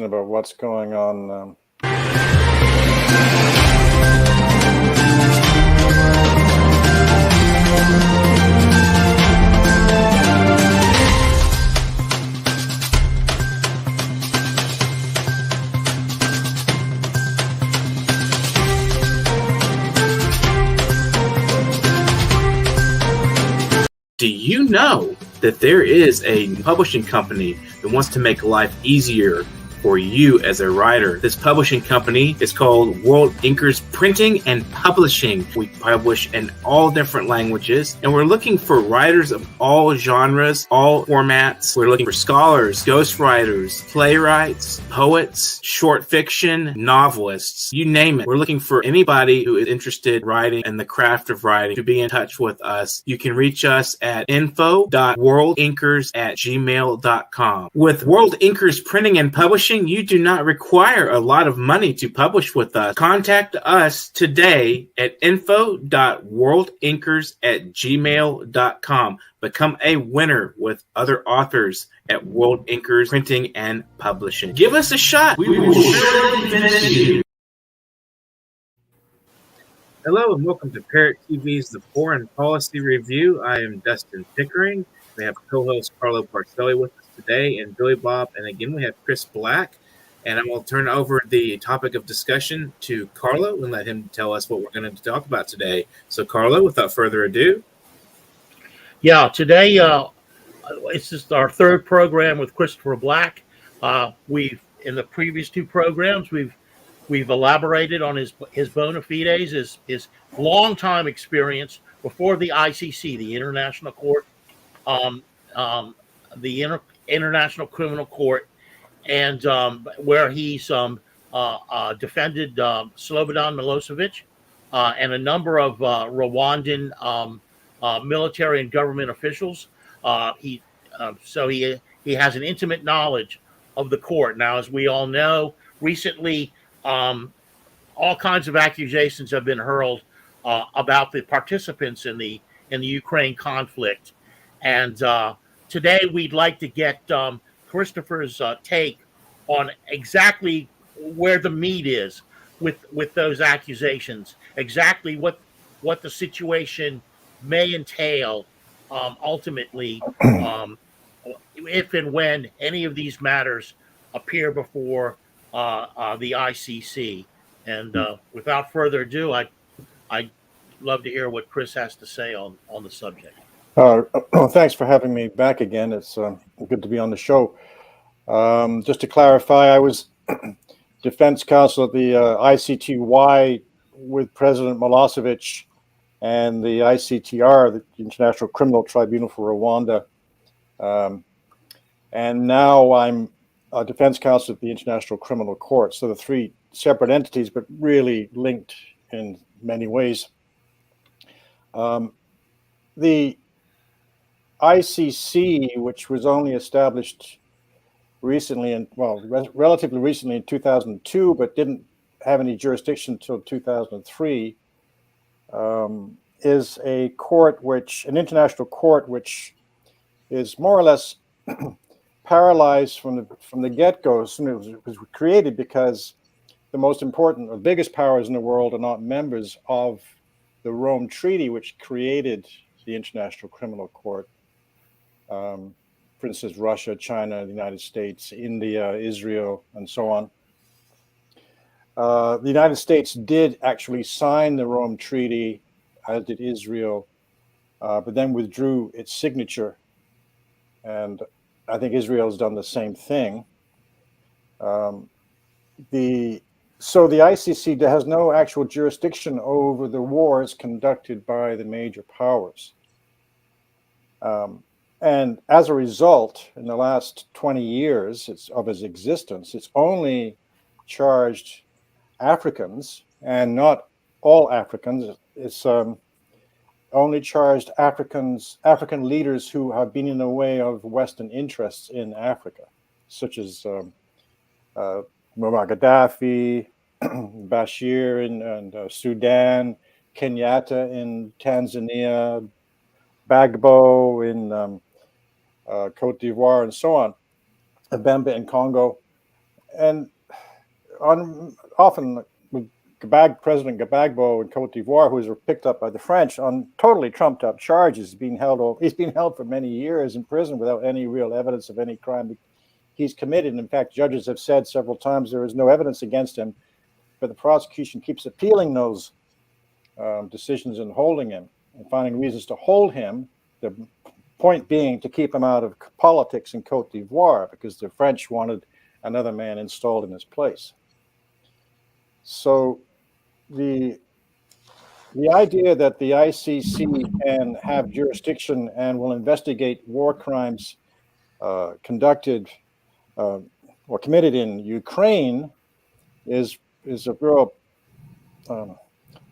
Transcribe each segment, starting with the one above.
about what's going on. Do you know that there is a publishing company that wants to make life easier for you as a writer? This publishing company is called World Inkers Printing and Publishing. We publish in all different languages, and we're looking for writers of all genres, all formats. We're looking for scholars, ghostwriters, playwrights, poets, short fiction, novelists, you name it. We're looking for anybody who is interested in writing and the craft of writing to be in touch with us. You can reach us at info.worldinkers@gmail.com. With World Inkers Printing and Publishing, you do not require a lot of money to publish with us. Contact us today at info.worldinkers@gmail.com. Become a winner with other authors at World Inkers Printing and Publishing. Give us a shot. We will surely finish you. Hello and welcome to Parrot TV's The Foreign Policy Review. I am Dustin Pickering. We have co-host CARLO PARCELLI with us today, and Billy Bob, and again we have Chris Black. And I'm going to turn over the topic of discussion to CARLO and let him tell us what we're going to talk about today. So CARLO, without further ado. Yeah, today it's just our third program with Christopher Black. We've in the previous two programs we've elaborated on his bona fides, his long-time experience before the ICC, the International Court, the International Criminal Court, and where he's defended Slobodan Milosevic and a number of Rwandan military and government officials. He has an intimate knowledge of the court. Now, as we all know, recently all kinds of accusations have been hurled about the participants in the Ukraine conflict, and today we'd like to get Christopher's take on exactly where the meat is with those accusations, exactly what the situation may entail ultimately if and when any of these matters appear before the ICC. And without further ado, I'd love to hear what Chris has to say on the subject. Thanks for having me back again. It's good to be on the show. Just to clarify, I was defense counsel at the ICTY with President Milosevic and the ICTR, the International Criminal Tribunal for Rwanda. And now I'm a defense counsel at the International Criminal Court. So the three separate entities, but really linked in many ways. The ICC, which was only established recently, relatively recently in 2002, but didn't have any jurisdiction until 2003, is a court an international court which is more or less paralyzed from the get-go. It was created because the most important or biggest powers in the world are not members of the Rome Treaty, which created the International Criminal Court. For instance, Russia, China, the United States, India, Israel, and so on. The United States did actually sign the Rome Treaty, as did Israel, but then withdrew its signature. And I think Israel has done the same thing. So the ICC has no actual jurisdiction over the wars conducted by the major powers. And as a result, in the last 20 years of its existence, it's only charged Africans, and not all Africans. It's only charged African leaders who have been in the way of Western interests in Africa, such as Muammar Gaddafi, Bashir in Sudan, Kenyatta in Tanzania, Gbagbo in Cote d'Ivoire, and so on, Bemba in Congo. and often with President Gbagbo in Cote d'Ivoire, who was picked up by the French on totally trumped up charges, he's been held for many years in prison without any real evidence of any crime he's committed. In fact, judges have said several times there is no evidence against him, but the prosecution keeps appealing those decisions and holding him and finding reasons to hold him. The point being to keep him out of politics in Cote d'Ivoire because the French wanted another man installed in his place. So the idea that the ICC can have jurisdiction and will investigate war crimes conducted or committed in Ukraine is a real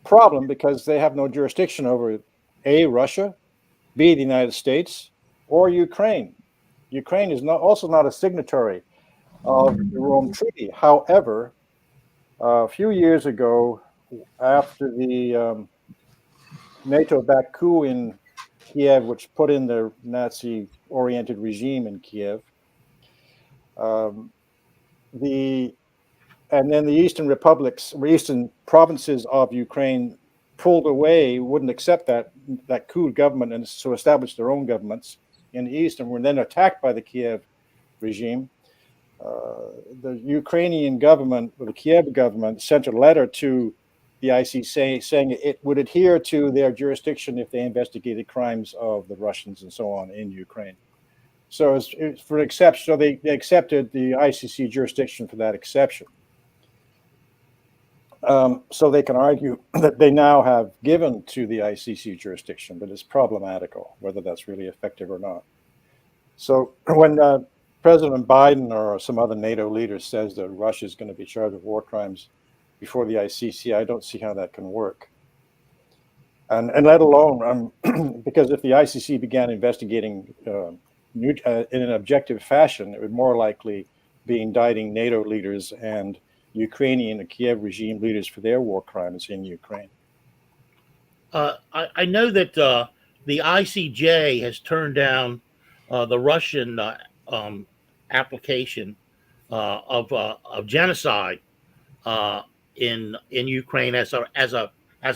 problem because they have no jurisdiction over A, Russia, B, the United States, or Ukraine. Ukraine is also not a signatory of the Rome Treaty. However, a few years ago, after the NATO-backed coup in Kiev, which put in the Nazi-oriented regime in Kiev, and then the eastern provinces of Ukraine pulled away, wouldn't accept that coup government, and so established their own governments in the east, and were then attacked by the Kiev regime. The Ukrainian government, or the Kiev government, sent a letter to the ICC saying it would adhere to their jurisdiction if they investigated crimes of the Russians and so on in Ukraine. So it's for an exception. So they accepted the ICC jurisdiction for that exception. So they can argue that they now have given to the ICC jurisdiction, but it's problematical whether that's really effective or not. So when President Biden or some other NATO leader says that Russia is going to be charged with war crimes before the ICC, I don't see how that can work. And let alone, because if the ICC began investigating in an objective fashion, it would more likely be indicting NATO leaders and Ukrainian and Kiev regime leaders for their war crimes in Ukraine. I know that the ICJ has turned down the Russian application of genocide in Ukraine as a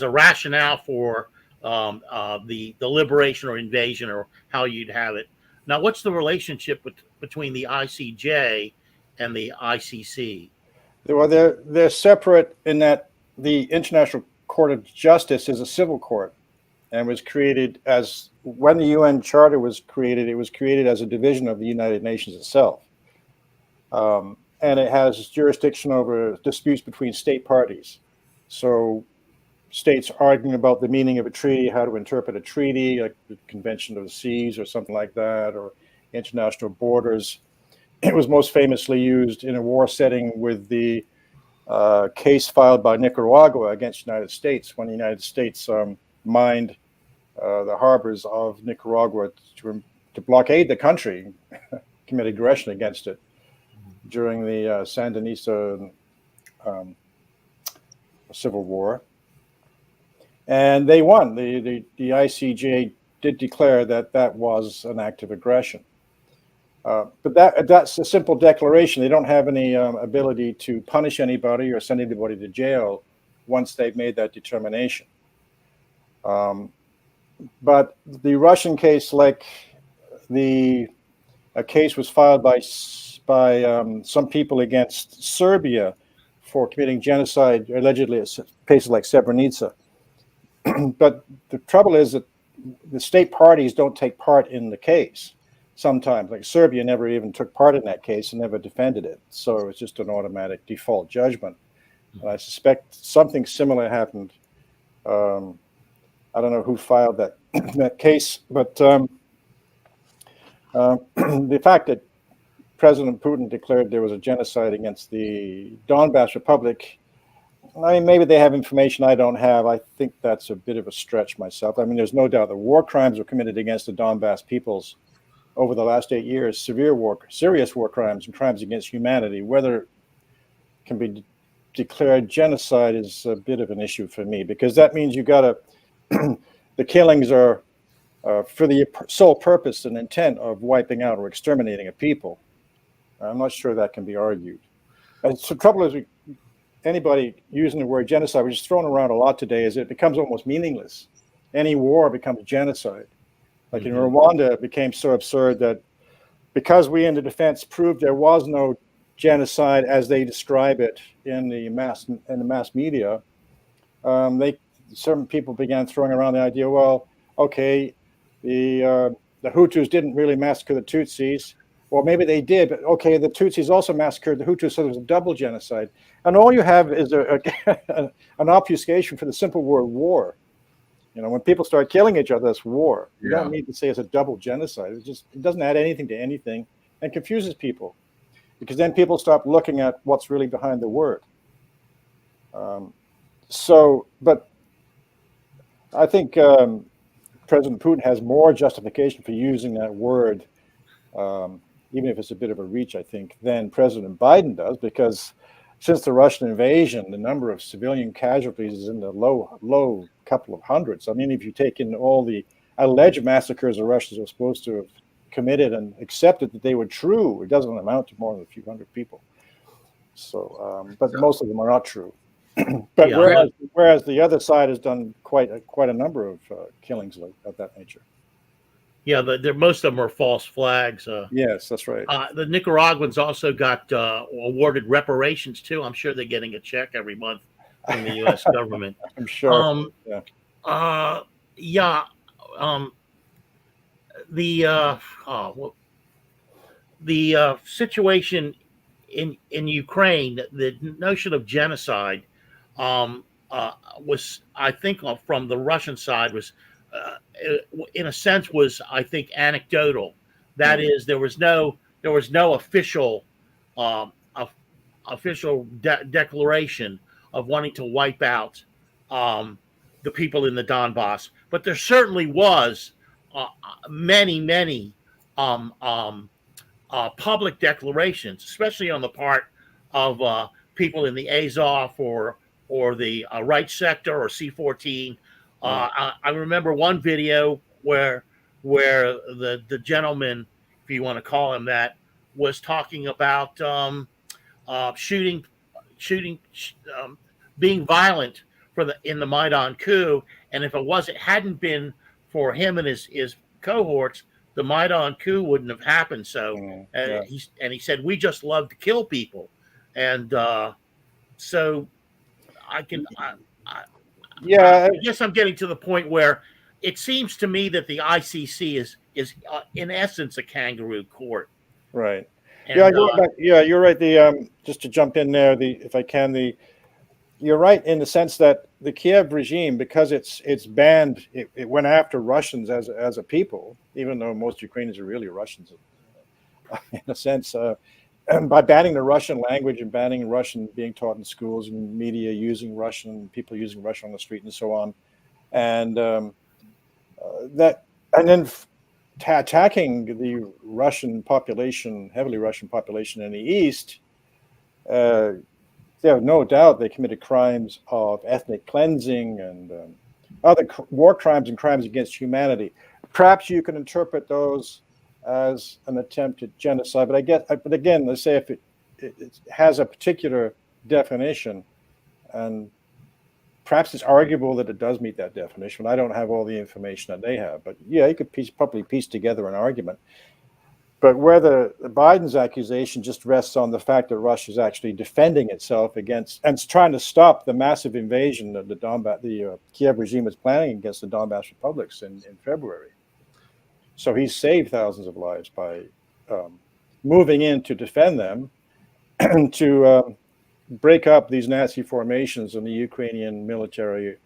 rationale for the liberation or invasion, or how you'd have it. Now, what's the relationship between the ICJ and the ICC? Well, they're separate in that the International Court of Justice is a civil court and was created as, when the UN Charter was created, it was created as a division of the United Nations itself. And it has jurisdiction over disputes between state parties. So states arguing about the meaning of a treaty, how to interpret a treaty, like the Convention of the Seas or something like that, or international borders. It was most famously used in a war setting with the case filed by Nicaragua against the United States when the United States mined the harbors of Nicaragua to blockade the country, commit aggression against it during the Sandinista civil war. And they won. The ICJ did declare that that was an act of aggression. But that's a simple declaration. They don't have any ability to punish anybody or send anybody to jail once they've made that determination. But the Russian case, like a case was filed by some people against Serbia for committing genocide, allegedly at places like Srebrenica. But the trouble is that the state parties don't take part in the case. Sometimes, like Serbia never even took part in that case and never defended it. So it's just an automatic default judgment. And I suspect something similar happened. I don't know who filed that case, but the fact that President Putin declared there was a genocide against the Donbass Republic, I mean, maybe they have information I don't have. I think that's a bit of a stretch myself. I mean, there's no doubt that war crimes were committed against the Donbass peoples over the last 8 years, serious war crimes and crimes against humanity. Whether it can be declared genocide is a bit of an issue for me, because that means you got to, the killings are for the sole purpose and intent of wiping out or exterminating a people. I'm not sure that can be argued. And so the trouble is, anybody using the word genocide, which is thrown around a lot today, is it becomes almost meaningless. Any war becomes genocide. Like in Rwanda, it became so absurd that because we in the defense proved there was no genocide as they describe it in the mass media, certain people began throwing around the idea, well, okay, the Hutus didn't really massacre the Tutsis. Well, maybe they did, but okay, the Tutsis also massacred the Hutus, so there was a double genocide. And all you have is an obfuscation for the simple word war. You know, when people start killing each other, it's war. You don't need to say it's a double genocide. It doesn't add anything to anything and confuses people, because then people stop looking at what's really behind the word. But I think President Putin has more justification for using that word, even if it's a bit of a reach, I think, than President Biden does, because since the Russian invasion, the number of civilian casualties is in the low couple of hundreds. I mean, if you take in all the alleged massacres the Russians are supposed to have committed and accepted that they were true, it doesn't amount to more than a few hundred people. So, but most of them are not true. But whereas the other side has done quite a number of killings of that nature. Yeah, most of them are false flags. Yes, that's right. The Nicaraguans also got awarded reparations too. I'm sure they're getting a check every month from the U.S. government. I'm sure. The situation in Ukraine, the notion of genocide, was, I think, from the Russian side, was in a sense, was, I think, anecdotal. That is, there was no official declaration of wanting to wipe out the people in the Donbass, but there certainly was many public declarations, especially on the part of people in the Azov or the right sector or C-14. I remember one video where the gentleman, if you want to call him that, was talking about being violent in the Maidan coup, and if it hadn't been for him and his cohorts, the Maidan coup wouldn't have happened. So, he said, we just love to kill people, and so I guess I'm getting to the point where it seems to me that the ICC is in essence a kangaroo court. Right. And, you're right. Just to jump in there, if I can, you're right in the sense that the Kiev regime, because it's banned, it went after Russians as a people, even though most Ukrainians are really Russians in a sense. By banning the Russian language and banning Russian being taught in schools and media using Russian, people using Russian on the street and so on, and then attacking the Russian population, heavily Russian population in the East, there no doubt they committed crimes of ethnic cleansing and other war crimes and crimes against humanity. Perhaps you can interpret those as an attempt at genocide, but again, let's say if it has a particular definition, and perhaps it's arguable that it does meet that definition. I don't have all the information that they have, but yeah, you could probably piece together an argument. But whether Biden's accusation just rests on the fact that Russia is actually defending itself against and trying to stop the massive invasion that the Kiev regime is planning against the Donbass republics in February. So he's saved thousands of lives by moving in to defend them and to break up these Nazi formations in the Ukrainian military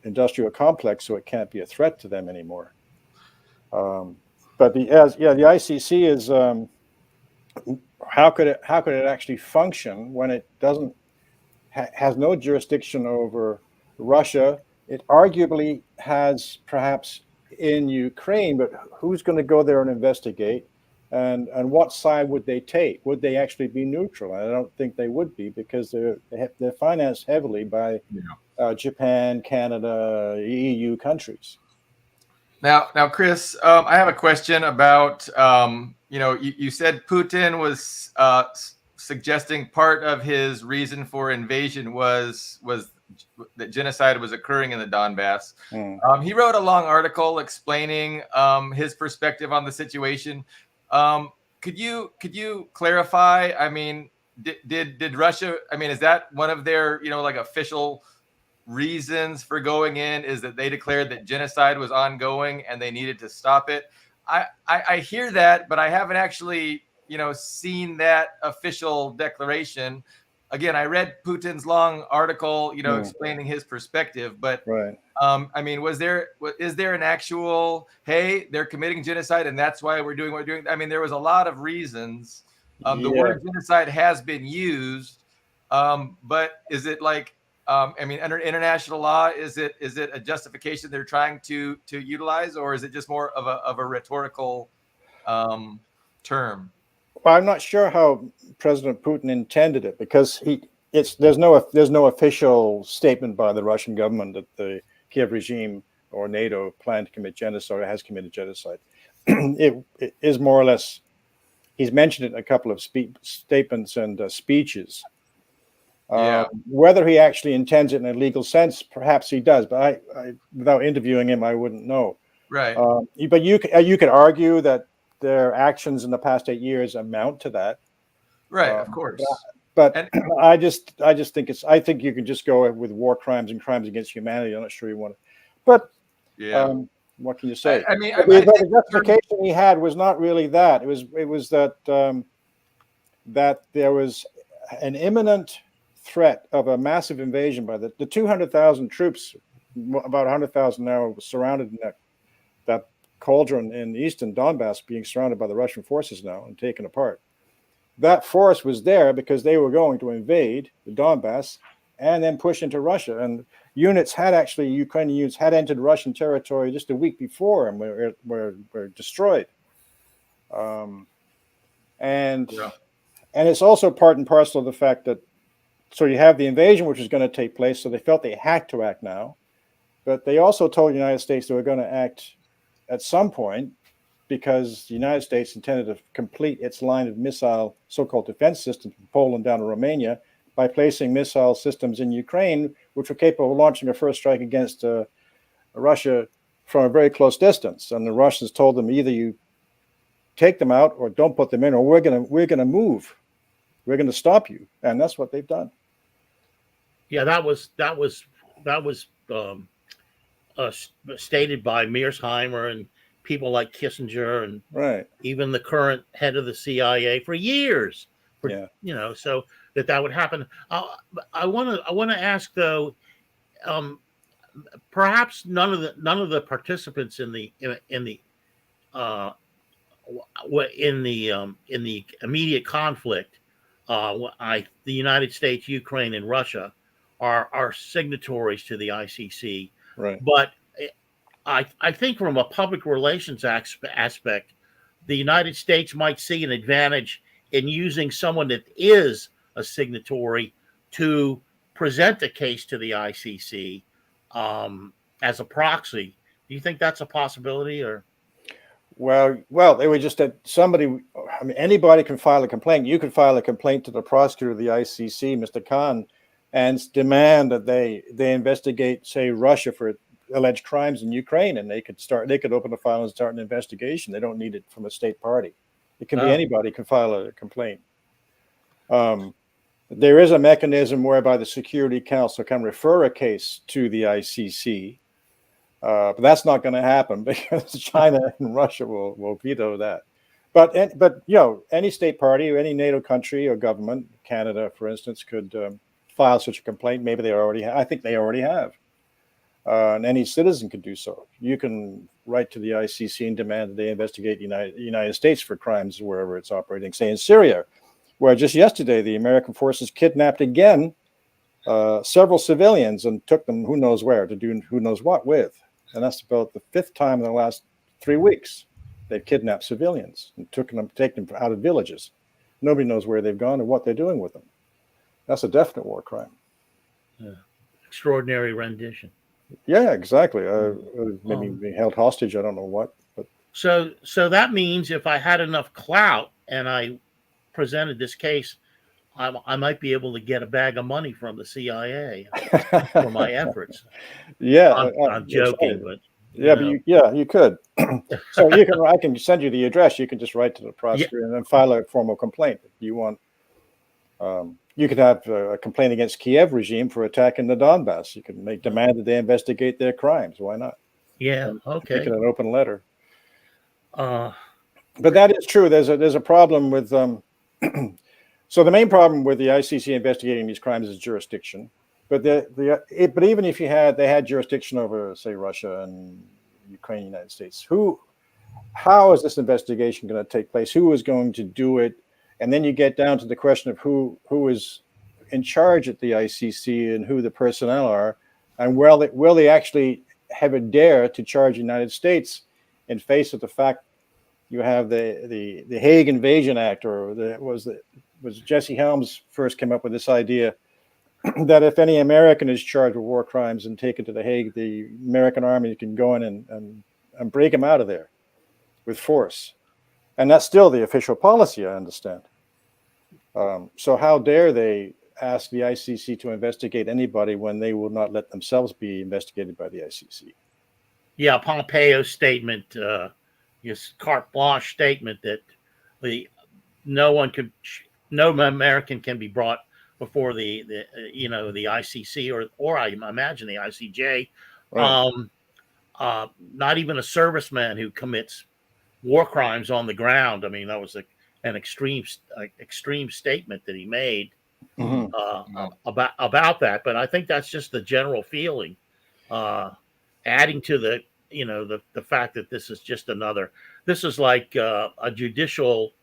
industrial complex so it can't be a threat to them anymore. But the ICC is how could it actually function when it has no jurisdiction over Russia? It arguably has perhaps in Ukraine, but who's going to go there and investigate? And what side would they take? Would they actually be neutral? I don't think they would be, because they're financed heavily by Japan, Canada, EU countries. Now, Chris, I have a question about, you said Putin was suggesting part of his reason for invasion was that genocide was occurring in the Donbass. He wrote a long article explaining his perspective on the situation. Could you clarify? I mean, did Russia? I mean, is that one of their like official reasons for going in? Is that they declared that genocide was ongoing and they needed to stop it? I hear that, but I haven't actually seen that official declaration. Again, I read Putin's long article, explaining his perspective, but Right. I mean, is there an actual, hey, they're committing genocide and that's why we're doing what we're doing? I mean, there was a lot of reasons. The word genocide has been used, but is it like, I mean, under international law, is it a justification they're trying to utilize, or is it just more of a rhetorical term? Well, I'm not sure how President Putin intended it, because there's no official statement by the Russian government that the Kiev regime or NATO plan to commit genocide or has committed genocide. It is more or less, he's mentioned it in a couple of statements and speeches. Whether he actually intends it in a legal sense, perhaps he does, but I without interviewing him, I wouldn't know. Right. But you could argue that their actions in the past 8 years amount to that. Right, of course. But I think I think you can just go with war crimes and crimes against humanity. I'm not sure you want to, but what can you say? I mean, the justification he had was not really that. It was that that there was an imminent threat of a massive invasion by the 200,000 troops, about 100,000 now surrounded in that cauldron in the eastern Donbass, being surrounded by the Russian forces now and taken apart. That force was there because they were going to invade the Donbass and then push into Russia. And Ukrainian units had entered Russian territory just a week before and were destroyed. And it's also part and parcel of the fact that, so you have the invasion, which is going to take place. So they felt they had to act now, but they also told the United States they were going to act at some point, because the United States intended to complete its line of missile so-called defense systems from Poland down to Romania by placing missile systems in Ukraine, which were capable of launching a first strike against Russia from a very close distance. And the Russians told them, either you take them out or don't put them in, or we're gonna move. We're going to stop you. And that's what they've done. Yeah, that was stated by Mearsheimer and people like Kissinger and even the current head of the CIA for years. So that would happen. I want to ask though, perhaps none of the participants in the immediate conflict, the United States, Ukraine, and Russia are signatories to the ICC. Right. But I think from a public relations aspect, the United States might see an advantage in using someone that is a signatory to present a case to the ICC as a proxy. Do you think that's a possibility, or? Well, they were just that somebody. I mean, anybody can file a complaint. You could file a complaint to the prosecutor of the ICC, Mr. Khan, and demand that they investigate, say, Russia for alleged crimes in Ukraine, and they could open a file and start an investigation. They don't need it from a state party. It can be anybody can file a complaint. There is a mechanism whereby the Security Council can refer a case to the ICC, but that's not going to happen because China and Russia will veto that. But any state party or any NATO country or government, Canada, for instance, could file such a complaint. Maybe they already have. I think they already have. And any citizen could do so. You can write to the ICC and demand that they investigate the United States for crimes wherever it's operating, say in Syria, where just yesterday the American forces kidnapped again several civilians and took them who knows where to do who knows what with. And that's about the fifth time in the last 3 weeks they've kidnapped civilians and taken them out of villages. Nobody knows where they've gone or what they're doing with them. That's a definite war crime. Yeah. Extraordinary rendition. Yeah, exactly. Maybe being held hostage. I don't know what. But so that means if I had enough clout and I presented this case I might be able to get a bag of money from the CIA for my efforts. Yeah, I'm joking, but yeah, but you could. So I can send you the address. You can just write to the prosecutor and then file a formal complaint. If you want, you could have a complaint against Kiev regime for attacking the Donbass. You can demand that they investigate their crimes. Why not? Yeah. And Okay. make it an open letter. But that is true. There's a problem with. So the main problem with the ICC investigating these crimes is jurisdiction. But but even if they had jurisdiction over, say, Russia and Ukraine, United States, how is this investigation going to take place? Who is going to do it? And then you get down to the question of who is in charge at the ICC and who the personnel are, and will they actually have a dare to charge the United States in face of the fact you have the Hague Invasion Act, or was Jesse Helms first came up with this idea that if any American is charged with war crimes and taken to the Hague, the American army can go in and break him out of there with force. And that's still the official policy, I understand. So how dare they ask the ICC to investigate anybody when they will not let themselves be investigated by the ICC? Yeah, Pompeo's statement, his carte blanche statement that no American can be brought before the ICC or I imagine the ICJ. Right. Not even a serviceman who commits war crimes on the ground. I mean, that was an extreme statement that he made about that. But I think that's just the general feeling, adding to the fact that this is just this is like a judicial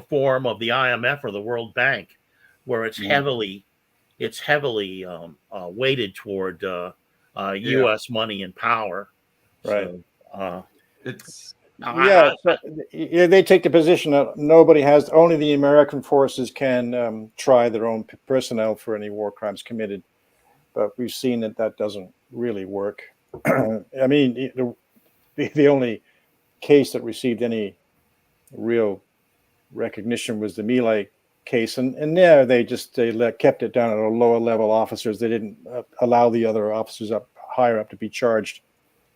form of the IMF or the World Bank, where it's heavily weighted toward U.S. money and power. Right. So, they take the position that only the American forces can try their own personnel for any war crimes committed. But we've seen that doesn't really work. I mean, the only case that received any real recognition was the My case, and there they kept it down at a lower level officers. They didn't allow the other officers higher up to be charged.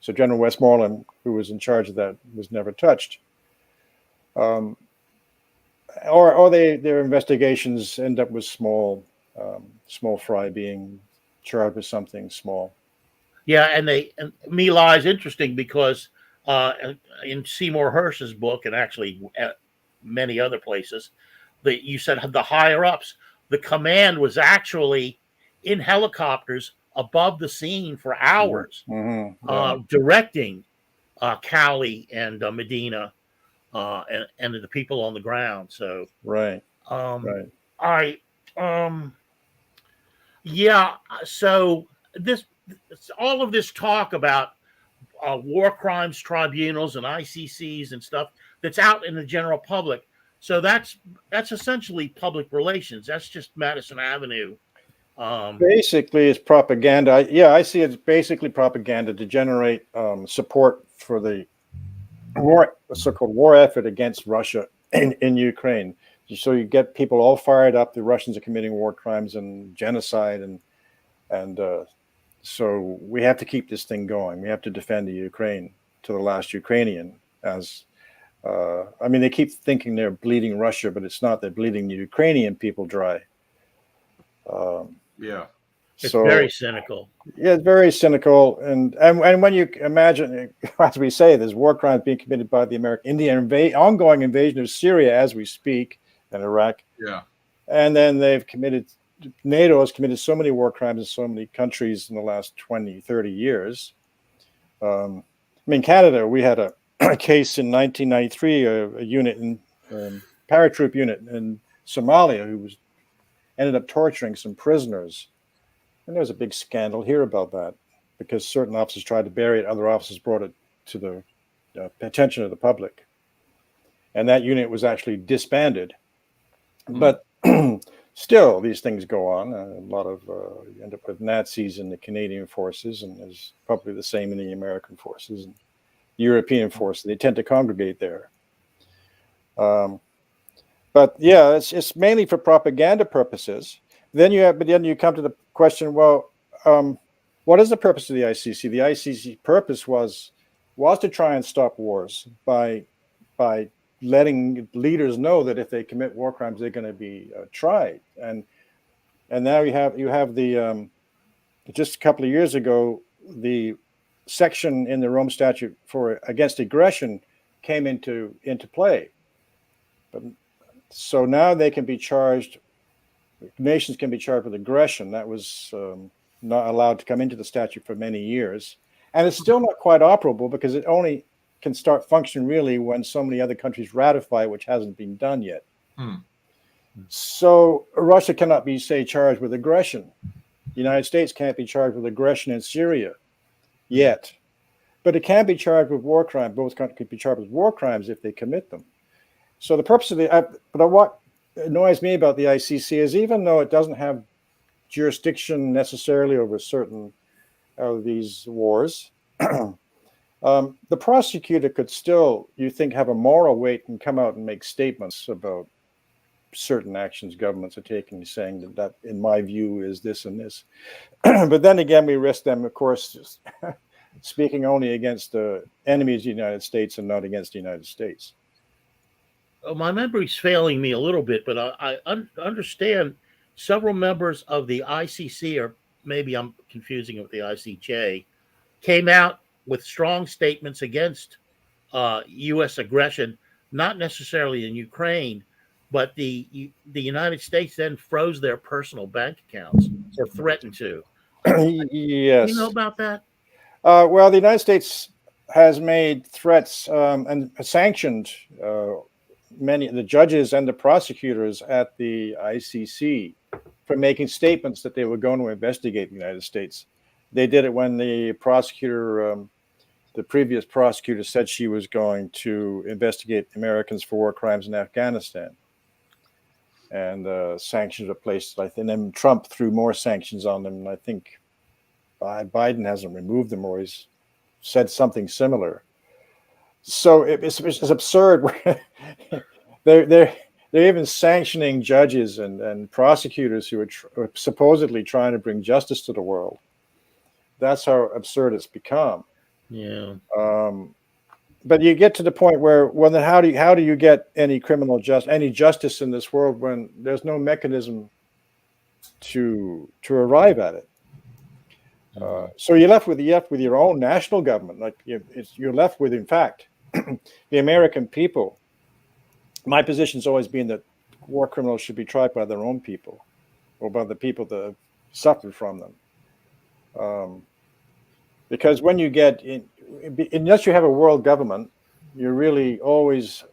So General Westmoreland, who was in charge of that, was never touched. Or their investigations end up with small fry being charged with something small. Yeah, and My Lai is interesting because in Seymour Hersh's book, and actually many other places, you said the higher ups, the command was actually in helicopters above the scene for hours, directing Cowley and Medina and the people on the ground. So right. So all of this talk about war crimes tribunals and ICCs and stuff that's out in the general public. So that's essentially public relations. That's just Madison Avenue. Basically, it's propaganda. I see it's basically propaganda to generate support for the so-called war effort against Russia in Ukraine. So you get people all fired up. The Russians are committing war crimes and genocide, and so we have to keep this thing going. We have to defend the Ukraine to the last Ukrainian. They keep thinking they're bleeding Russia, but it's not. They're bleeding the Ukrainian people dry. It's very cynical. Yeah, it's very cynical. And when you imagine, as we say, there's war crimes being committed by the ongoing invasion of Syria as we speak, and Iraq. Yeah. And then NATO has committed so many war crimes in so many countries in the last 20, 30 years. Canada, we had a case in 1993, a unit in paratroop unit in Somalia who ended up torturing some prisoners. And there was a big scandal here about that because certain officers tried to bury it. Other officers brought it to the attention of the public. And that unit was actually disbanded. But still, these things go on. A lot of you end up with Nazis in the Canadian forces, and there's probably the same in the American forces and European forces. They tend to congregate there. But yeah, it's mainly for propaganda purposes. Then you come to the question, well, what is the purpose of the ICC? The ICC purpose was to try and stop wars by letting leaders know that if they commit war crimes, they're going to be tried. And now you have the just a couple of years ago, the section in the Rome Statute for against aggression came into play. So now they can be charged. Nations can be charged with aggression. That was not allowed to come into the statute for many years, and it's still not quite operable because it only can start functioning really when so many other countries ratify, which hasn't been done yet. So Russia cannot be, say, charged with aggression. The United States can't be charged with aggression in Syria yet, but it can be charged with war crimes. Both countries can be charged with war crimes if they commit them. So the purpose of what annoys me about the ICC is, even though it doesn't have jurisdiction necessarily over certain of these wars, the prosecutor could still, you think, have a moral weight and come out and make statements about certain actions governments are taking, saying that in my view is this and this. But then again, we risk them, of course, just speaking only against the enemies of the United States and not against the United States. My memory's failing me a little bit, but I understand several members of the ICC, or maybe I'm confusing it with the ICJ, came out with strong statements against U.S. aggression, not necessarily in Ukraine, but the United States then froze their personal bank accounts or threatened to. Yes. Do you know about that? Well, the United States has made threats and sanctioned many of the judges and the prosecutors at the ICC for making statements that they were going to investigate the United States. They did it when the prosecutor, the previous prosecutor, said she was going to investigate Americans for war crimes in Afghanistan. And sanctions were placed, and then Trump threw more sanctions on them. And I think Biden hasn't removed them, or he's said something similar. So it's absurd. They're even sanctioning judges and prosecutors who are supposedly trying to bring justice to the world. That's how absurd it's become. Yeah. But you get to the point where, well, then how do you get any justice in this world when there's no mechanism to arrive at it? So you're left with your own national government. Like you're left with, in fact, the American people. My position's always been that war criminals should be tried by their own people, or by the people that have suffered from them. Because when you get in, unless you have a world government, you're really always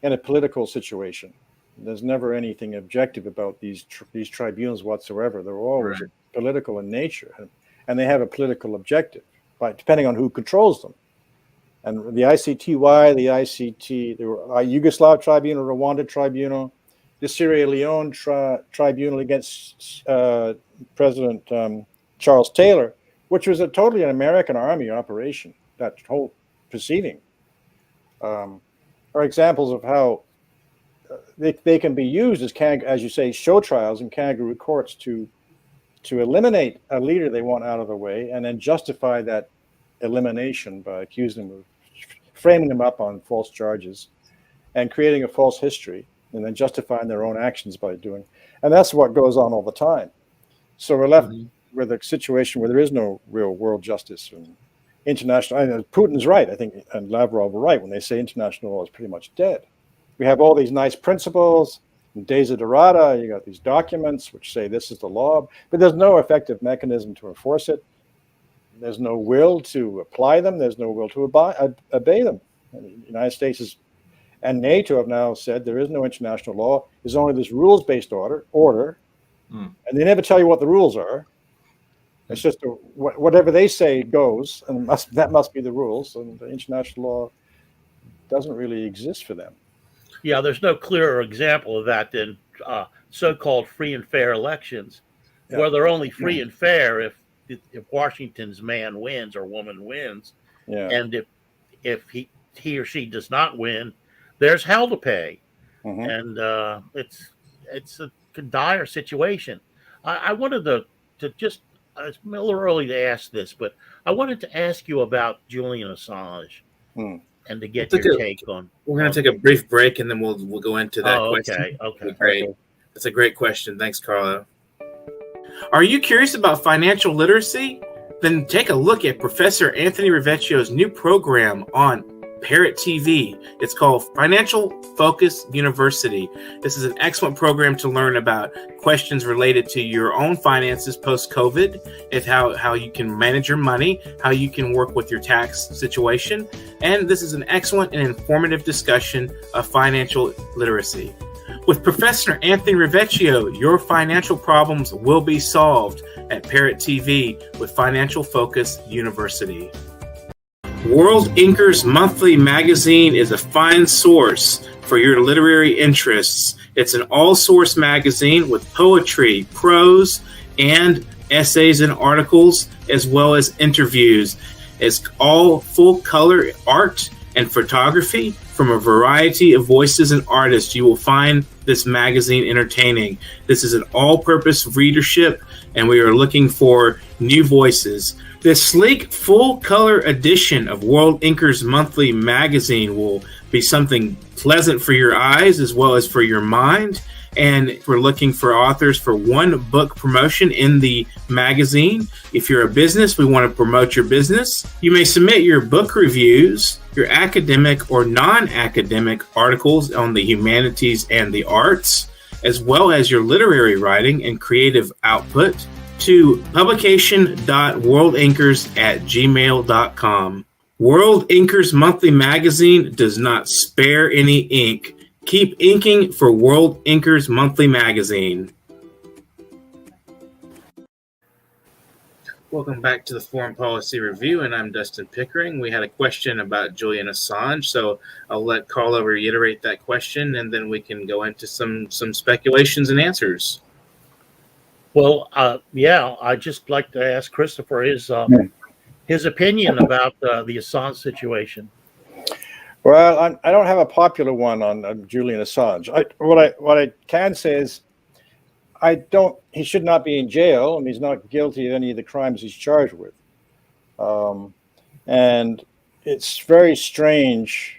in a political situation. There's never anything objective about these tribunals whatsoever. They're always political in nature, and they have a political objective, depending on who controls them. And the ICTY, the ICT, the Yugoslav Tribunal, Rwanda Tribunal, the Sierra Leone Tribunal against President Charles Taylor, which was totally an American Army operation, that whole proceeding, are examples of how they can be used as you say, show trials in kangaroo courts to eliminate a leader they want out of the way, and then justify that elimination by accusing them of framing them up on false charges and creating a false history, and then justifying their own actions by doing. And that's what goes on all the time. So we're left with a situation where there is no real world justice and international. Putin's right, I think, and Lavrov were right when they say international law is pretty much dead. We have all these nice principles, and desiderata, you got these documents which say this is the law, but there's no effective mechanism to enforce it. There's no will to apply them. There's no will to obey them. And the United States and NATO have now said there is no international law. There's only this rules-based order, and they never tell you what the rules are. It's just whatever they say goes, and that must be the rules. And the international law doesn't really exist for them. Yeah, there's no clearer example of that than so-called free and fair elections, where they're only free and fair if Washington's man wins or woman wins, and if he or she does not win, there's hell to pay. and it's a dire situation. I wanted to just it's a little early to ask this, but I wanted to ask you about Julian Assange and to get your take on. We're going to take a brief break and then we'll go into that question. Okay. Great. That's a great question. Thanks, Carlo. Are you curious about financial literacy? Then take a look at Professor Anthony Rivecchio's new program on Parrot TV. It's called Financial Focus University. This is an excellent program to learn about questions related to your own finances post-COVID, and how you can manage your money, how you can work with your tax situation. And this is an excellent and informative discussion of financial literacy. With Professor Anthony Rivecchio, your financial problems will be solved at Parrot TV with Financial Focus University. World Inkers Monthly magazine is a fine source for your literary interests. It's an all-source magazine with poetry, prose, and essays and articles, as well as interviews. It's all full-color art and photography from a variety of voices and artists. You will find this magazine entertaining. This is an all-purpose readership, and we are looking for new voices. This sleek, full-color edition of World Inkers Monthly magazine will be something pleasant for your eyes as well as for your mind. And we're looking for authors for one book promotion in the magazine. If you're a business, we want to promote your business. You may submit your book reviews, your academic or non-academic articles on the humanities and the arts, as well as your literary writing and creative output to publication.worldinkers@gmail.com. World Inkers Monthly Magazine does not spare any ink. Keep inking for World Inkers Monthly Magazine. Welcome back to the Foreign Policy Review, and I'm Dustin Pickering. We had a question about Julian Assange, so I'll let Carlo reiterate that question, and then we can go into some speculations and answers. Well, I'd just like to ask Christopher his opinion about the Assange situation. Well, I don't have a popular one on Julian Assange. What I can say is he should not be in jail, and he's not guilty of any of the crimes he's charged with. And it's very strange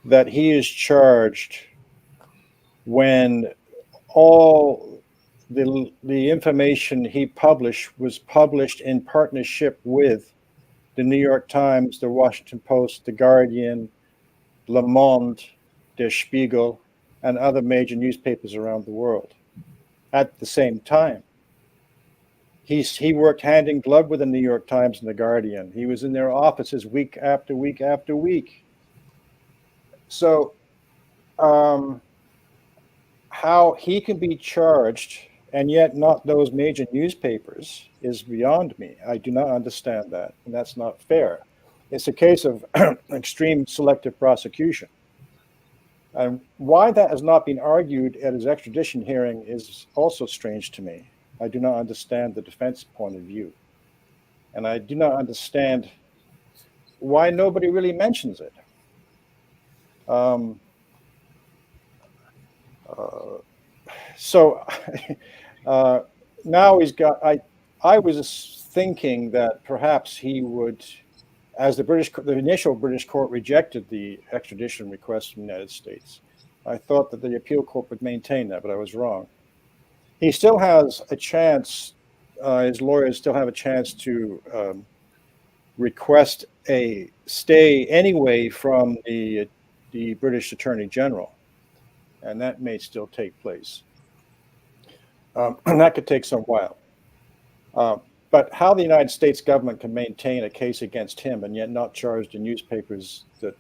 that he is charged when all the information he published was published in partnership with the New York Times, the Washington Post, the Guardian, Le Monde, Der Spiegel, and other major newspapers around the world at the same time. He worked hand in glove with the New York Times and the Guardian. He was in their offices week after week after week. So how he can be charged and yet not those major newspapers is beyond me. I do not understand that, and that's not fair. It's a case of extreme selective prosecution. And why that has not been argued at his extradition hearing is also strange to me. I do not understand the defense point of view. And I do not understand why nobody really mentions it. So now he's got, I was thinking that perhaps he would, as the initial British court rejected the extradition request from the United States, I thought that the appeal court would maintain that, but I was wrong. He still has a chance, his lawyers still have a chance to request a stay anyway from the British Attorney General, and that may still take place. And that could take some while. But how the United States government can maintain a case against him and yet not charge the newspapers that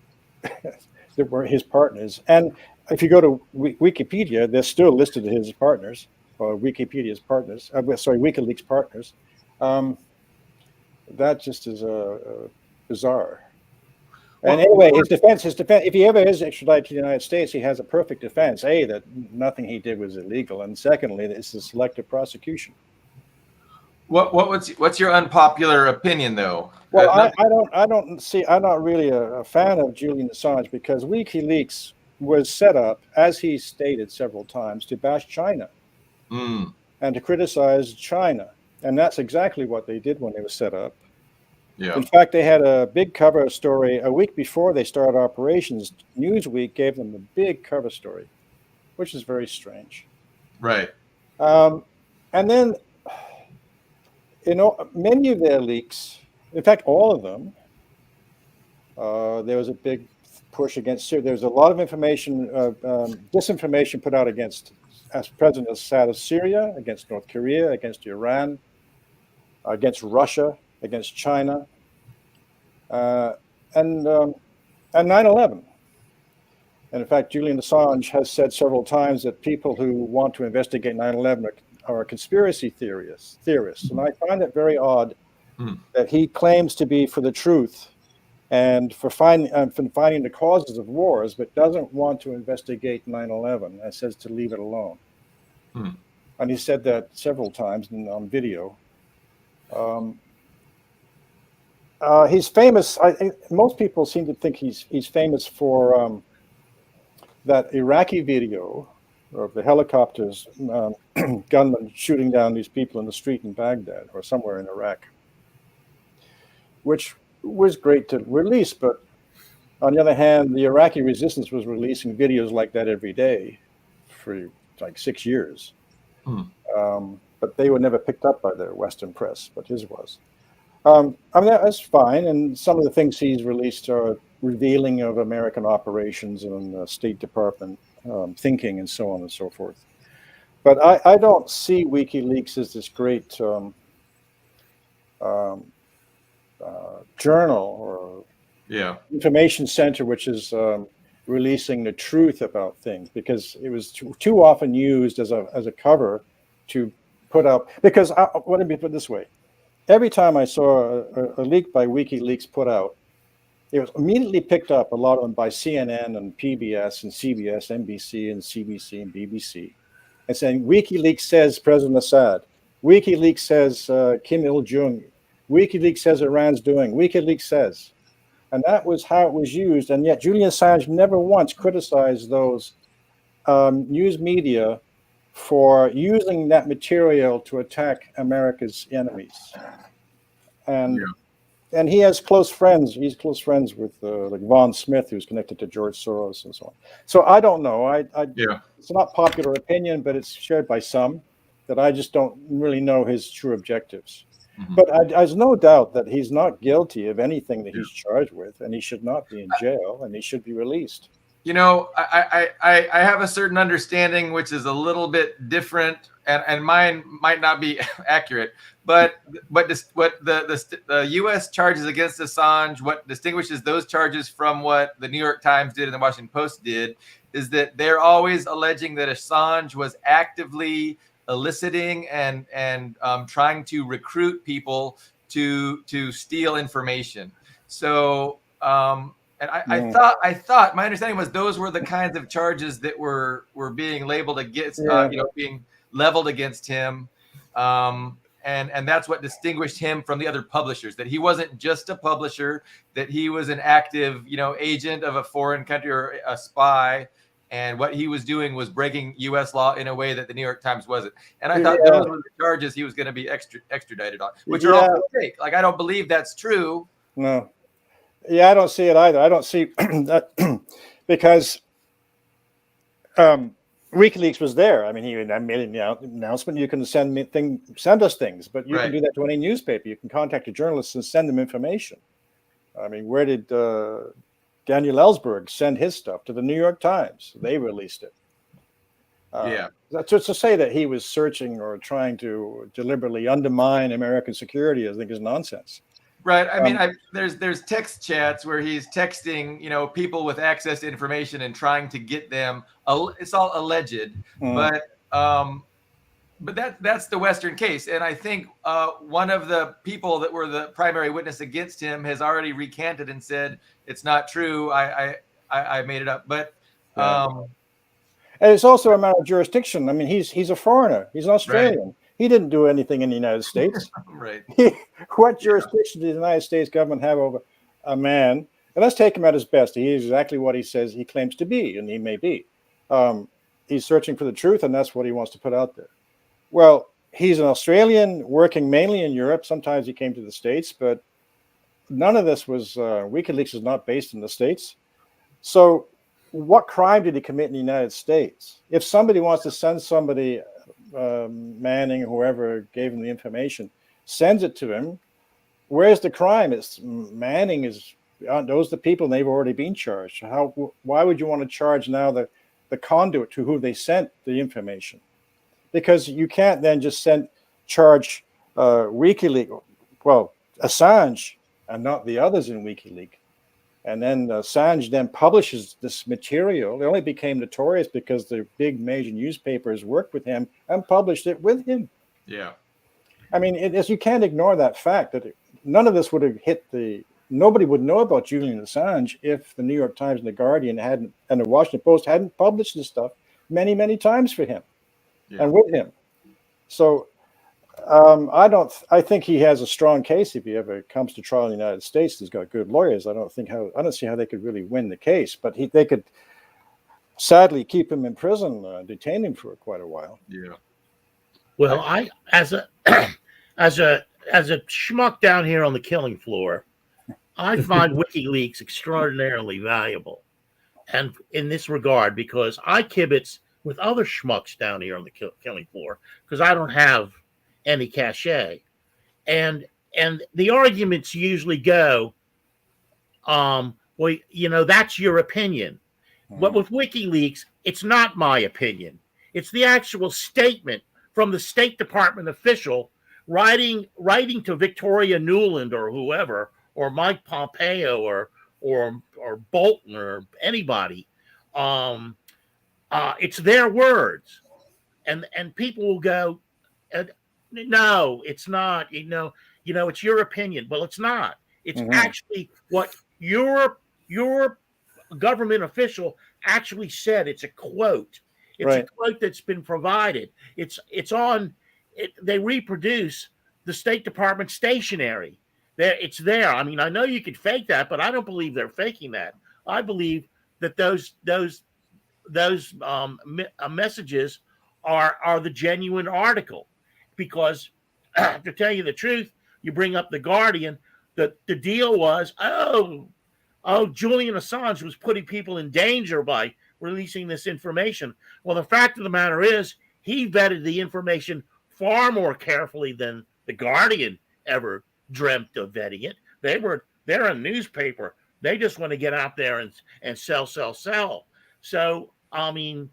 that were his partners. And if you go to Wikipedia, they're still listed as his partners, or Wikipedia's partners, WikiLeaks partners. That just is bizarre. And anyway, his defense, if he ever is extradited to the United States, he has a perfect defense. A, that nothing he did was illegal, and secondly, that it's a selective prosecution. What's your unpopular opinion, though? Well, I'm not really a fan of Julian Assange because WikiLeaks was set up, as he stated several times, to bash China and to criticize China. And that's exactly what they did when they were set up. Yeah. In fact, they had a big cover story a week before they started operations. Newsweek gave them a big cover story, which is very strange. Right. And then, many of their leaks, in fact, all of them, there was a big push against Syria. There was a lot of information, disinformation put out against President Assad of Syria, against North Korea, against Iran, against Russia, against China, and 9/11. And in fact, Julian Assange has said several times that people who want to investigate 9/11 are conspiracy theorists. And I find it very odd that he claims to be for the truth and for finding the causes of wars, but doesn't want to investigate 9/11 and says to leave it alone. And he said that several times on video. He's famous. Most people seem to think he's famous for that Iraqi video of the helicopters, gunmen shooting down these people in the street in Baghdad or somewhere in Iraq, which was great to release. But on the other hand, the Iraqi resistance was releasing videos like that every day for like 6 years. But they were never picked up by the Western press, but his was. I mean, that's fine. And some of the things he's released are revealing of American operations and State Department thinking and so on and so forth. But I don't see WikiLeaks as this great journal or information center which is releasing the truth about things, because it was too often used as a cover to put out. Because let me put it this way: every time I saw a leak by WikiLeaks put out, it was immediately picked up, a lot of them by CNN and PBS and CBS, NBC and CBC and BBC, and saying WikiLeaks says President Assad, WikiLeaks says Kim Il-jung, WikiLeaks says Iran's doing, WikiLeaks says. And that was how it was used. And yet Julian Assange never once criticized those news media for using that material to attack America's enemies. And he has close friends. He's close friends with like Von Smith, who's connected to George Soros and so on. So I don't know. It's not popular opinion, but it's shared by some, that I just don't really know his true objectives. But there's no doubt that he's not guilty of anything that he's charged with, and he should not be in jail, and he should be released. You know, I have a certain understanding which is a little bit different, and mine might not be accurate. But what the U.S. charges against Assange, what distinguishes those charges from what the New York Times did and the Washington Post did, is that they're always alleging that Assange was actively eliciting and trying to recruit people to steal information. So and I thought my understanding was those were the kinds of charges that were being labeled against being leveled against him, and that's what distinguished him from the other publishers, that he wasn't just a publisher, that he was an active agent of a foreign country or a spy. And what he was doing was breaking U.S. law in a way that the New York Times wasn't. And I thought those were the charges he was going to be extradited on, which are also fake. Like, I don't believe that's true. No. Yeah, I don't see it either. I don't see that because WikiLeaks was there. I mean, he made an announcement. You can send us things, but you can do that to any newspaper. You can contact a journalist and send them information. I mean, where did Daniel Ellsberg send his stuff? To the New York Times. They released it. To say that he was searching or trying to deliberately undermine American security, I think, is nonsense. Right. I mean, there's text chats where he's texting, people with access to information and trying to get them. It's all alleged, but that's the Western case. And I think one of the people that were the primary witness against him has already recanted and said it's not true. I made it up. But and it's also a matter of jurisdiction. I mean, he's a foreigner. He's an Australian. Right. He didn't do anything in the United States. Right. What jurisdiction does the United States government have over a man And let's take him at his best. He is exactly what he says he claims to be, and he may be. He's searching for the truth, and that's what he wants to put out there. Well, he's an Australian working mainly in Europe. Sometimes he came to the States, but none of this was, WikiLeaks is not based in the States. So what crime did he commit in the United States? If somebody wants to send somebody, Manning, whoever gave him the information, sends it to him, where's the crime? It's Manning is, those are the people, and they've already been charged. Why would you want to charge now the conduit to who they sent the information? Because you can't then just charge WikiLeaks, well, Assange, and not the others in WikiLeaks. And then Assange then publishes this material. It only became notorious because the big major newspapers worked with him and published it with him. Yeah. I mean, you can't ignore that fact that none of this would have hit nobody would know about Julian Assange if the New York Times and the Guardian and the Washington Post hadn't published this stuff many, many times for him and with him. So I think he has a strong case if he ever comes to trial in the United States. He's got good lawyers. I don't see how they could really win the case, but they could sadly keep him in prison, detain him for quite a while. Yeah. Well, I as a schmuck down here on the killing floor, I find WikiLeaks extraordinarily valuable, and in this regard, because I kibitz with other schmucks down here on the killing floor because I don't have any cachet, and the arguments usually go, well, that's your opinion, but with WikiLeaks, it's not my opinion. It's the actual statement from the State Department official writing to Victoria Nuland or whoever, or Mike Pompeo or Bolton or anybody. It's their words, and people will go, no, it's not. It's your opinion. Well, it's not. It's actually what your government official actually said. It's a quote. It's a quote that's been provided. It's on. They reproduce the State Department stationery. It's there. I mean, I know you could fake that, but I don't believe they're faking that. I believe that those messages are the genuine article, because to tell you the truth, you bring up the Guardian. The deal was, Julian Assange was putting people in danger by releasing this information. Well, the fact of the matter is, he vetted the information far more carefully than the Guardian ever dreamt of vetting it. They're a newspaper. They just want to get out there and sell. So, I mean,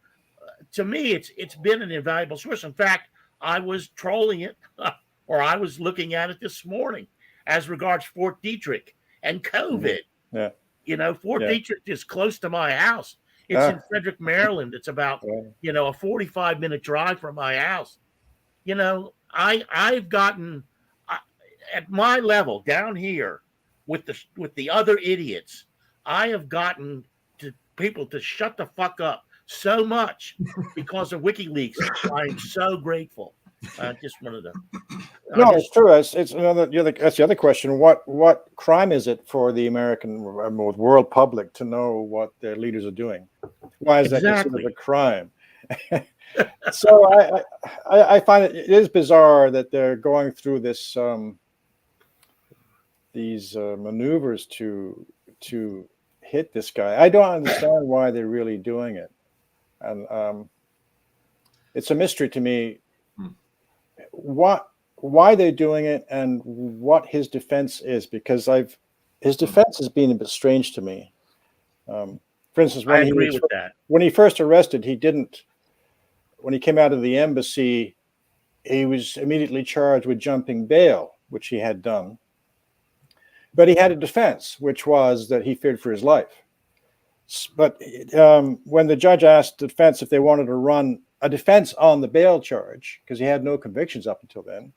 to me, it's been an invaluable source. In fact, I was trolling it, or I was looking at it this morning as regards Fort Detrick and COVID. Yeah. Fort Detrick is close to my house. It's in Frederick, Maryland. It's about, a 45-minute drive from my house. I've gotten at my level down here with the other idiots, I have gotten to people to shut the fuck up so much because of WikiLeaks. I'm so grateful. I just wanted to. No, it's true. It's another. That's the other question. What crime is it for the American world public to know what their leaders are doing? Why is that considered a crime? So I find it is bizarre that they're going through this these maneuvers to hit this guy. I don't understand why they're really doing it, and it's a mystery to me why they're doing it and what his defense is, because his defense has been a bit strange to me. For instance, when he first arrested, when he came out of the embassy, he was immediately charged with jumping bail, which he had done. But he had a defense, which was that he feared for his life. But when the judge asked the defense if they wanted to run a defense on the bail charge, because he had no convictions up until then,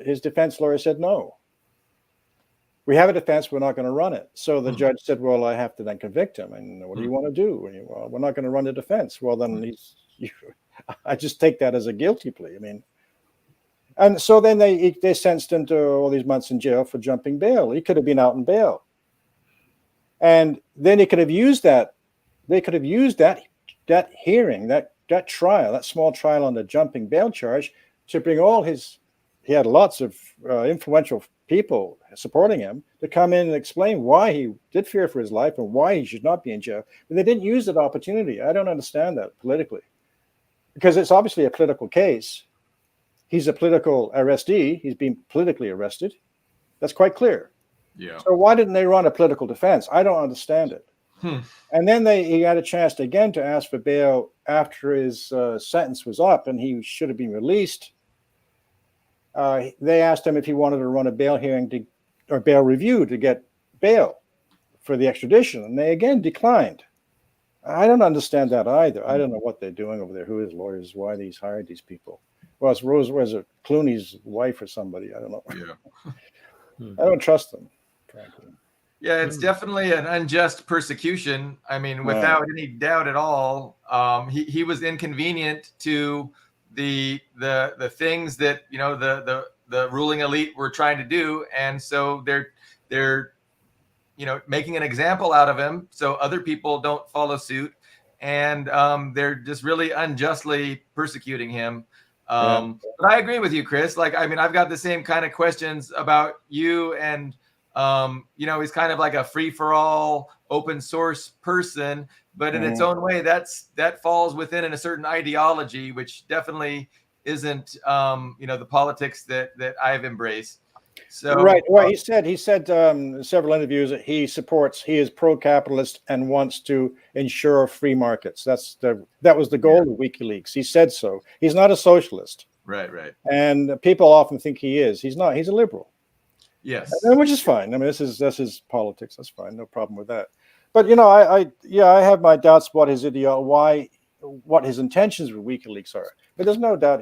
his defense lawyer said, no. We have a defense, we're not going to run it. So the judge said, well, I have to then convict him. And what do you want to do? Well, we're not going to run the defense. Well, then I just take that as a guilty plea. I mean, and so then they sentenced him to all these months in jail for jumping bail. He could have been out in bail. And then they could have used that. They could have used that hearing, that trial, that small trial on the jumping bail charge, to bring all his. He had lots of influential people supporting him to come in and explain why he did fear for his life and why he should not be in jail. But they didn't use that opportunity. I don't understand that politically, because it's obviously a political case. He's a political arrestee. He's been politically arrested. That's quite clear. Yeah. So why didn't they run a political defense? I don't understand it. And then he had a chance again to ask for bail after his sentence was up and he should have been released. They asked him if he wanted to run a bail hearing or bail review to get bail for the extradition, and they again declined. I don't understand that either. I don't know what they're doing over there. Who his lawyers? Why he's hired these people? Well, it's was it Clooney's wife or somebody? I don't know. Yeah. I don't trust them, frankly. Yeah, it's definitely an unjust persecution. I mean, without any doubt at all. He was inconvenient to the things that the ruling elite were trying to do, and so they're making an example out of him so other people don't follow suit, and they're just really unjustly persecuting him. But I agree with you, Chris. Like, I mean, I've got the same kind of questions about you, and he's kind of like a free-for-all open source person, but in its own way, that falls within a certain ideology, which definitely isn't the politics that I've embraced. So right. Well, he said in several interviews that he is pro-capitalist and wants to ensure free markets. That was the goal of WikiLeaks. He said so. He's not a socialist. Right. And people often think he is. He's not. He's a liberal. Yes. Which is fine. I mean, that's his politics. That's fine. No problem with that. But I have my doubts what his what his intentions with WikiLeaks are. But there's no doubt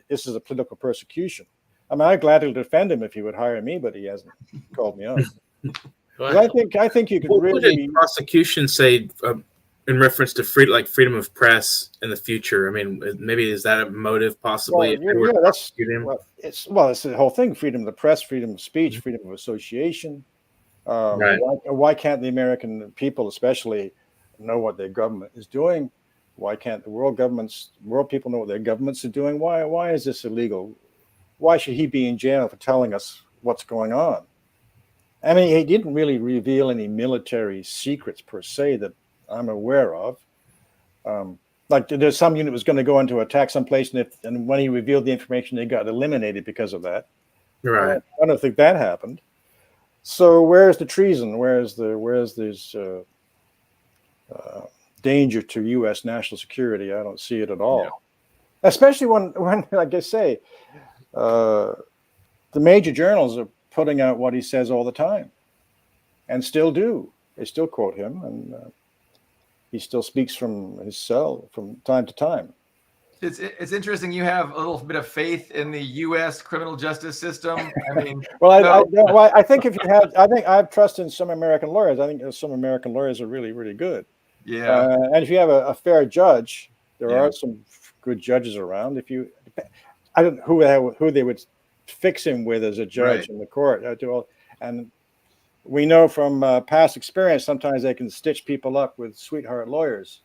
this is a political persecution. I mean, I'd gladly defend him if he would hire me, but he hasn't called me up. I think you could What would a prosecution say in reference to freedom of press in the future? I mean, maybe is that a motive possibly? It's the whole thing: freedom of the press, freedom of speech, freedom of association. Right. Why can't the American people, especially, know what their government is doing? Why can't the world people know what their governments are doing? Why is this illegal? Why should he be in jail for telling us what's going on? I mean, he didn't really reveal any military secrets per se that I'm aware of. Like there's some unit was going to go into attack someplace, and when he revealed the information, they got eliminated because of that. Right. I don't think that happened. So where's the treason? Where's this danger to U.S. national security? I don't see it at all. Yeah. Especially when, like I say, the major journals are putting out what he says all the time, and still do. They still quote him, and he still speaks from his cell from time to time. It's interesting. You have a little bit of faith in the U.S. criminal justice system. I mean, I think I have trust in some American lawyers. I think some American lawyers are really, really good. Yeah. And if you have a fair judge, there are some good judges around. I don't know who they would fix him with as a judge in the court. And we know from past experience, sometimes they can stitch people up with sweetheart lawyers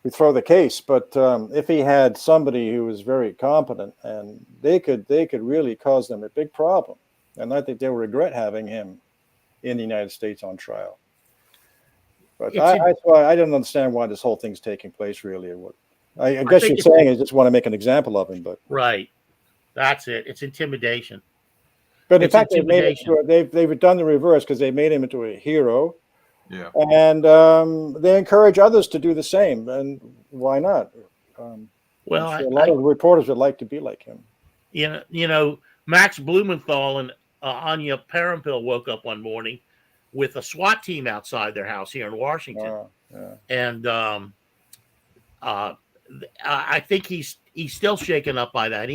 who throw the case. But if he had somebody who was very competent, and they could really cause them a big problem. And I think they will regret having him in the United States on trial. But I don't understand why this whole thing's taking place, really. Or what I guess you're saying is just want to make an example of him, but right, that's it. It's intimidation. But in fact, they've done the reverse because they made him into a hero. Yeah, and they encourage others to do the same. And why not? A lot of reporters would like to be like him. You know, Max Blumenthal and Anya Parampil woke up one morning with a SWAT team outside their house here in Washington, and I think he's still shaken up by that.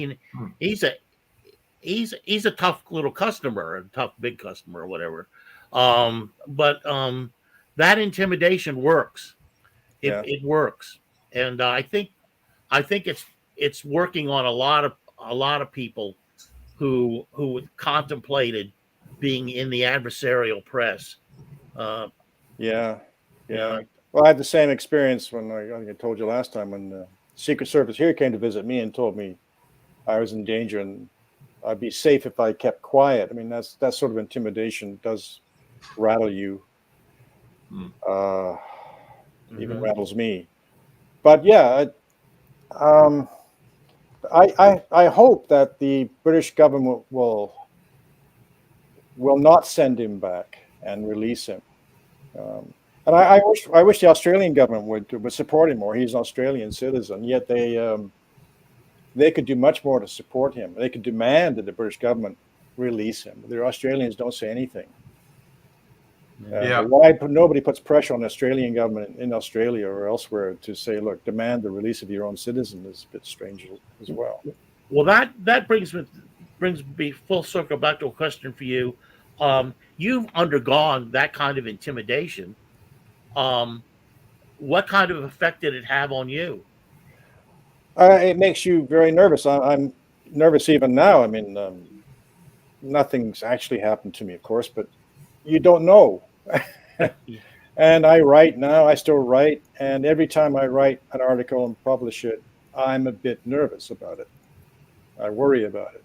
He's a tough little customer, a tough big customer, or whatever. But that intimidation works. It works, and I think it's working on a lot of people who contemplated being in the adversarial press Yeah. Yeah. Well, I had the same experience when I think I told you last time when the Secret Service here came to visit me and told me I was in danger and I'd be safe if I kept quiet. I mean, that sort of intimidation does rattle you. Even rattles me. But yeah, I hope that the British government will not send him back and release him. And I wish the Australian government would support him more. He's an Australian citizen, yet they could do much more to support him. They could demand that the British government release him. The Australians don't say anything. Why nobody puts pressure on the Australian government in Australia or elsewhere to say, look, demand the release of your own citizen is a bit strange as well. Well, that brings me full circle back to a question for you. You've undergone that kind of intimidation. What kind of effect did it have on you? It makes you very nervous. I'm nervous even now. I mean, nothing's actually happened to me, of course, but you don't know. And I write now. I still write, and every time I write an article and publish it, I'm a bit nervous about it. I worry about it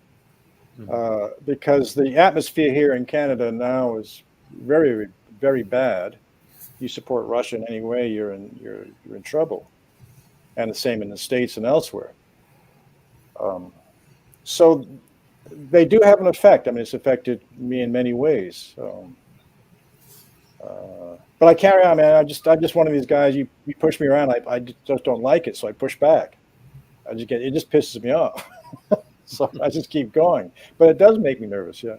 because the atmosphere here in Canada now is very, very bad. You support Russia in any way, you're in trouble, and the same in the States and elsewhere. So they do have an effect. I mean, it's affected me in many ways. But I carry on, man. I'm just one of these guys. You push me around, I just don't like it, so I push back. It just pisses me off. So I just keep going. But it does make me nervous, yeah.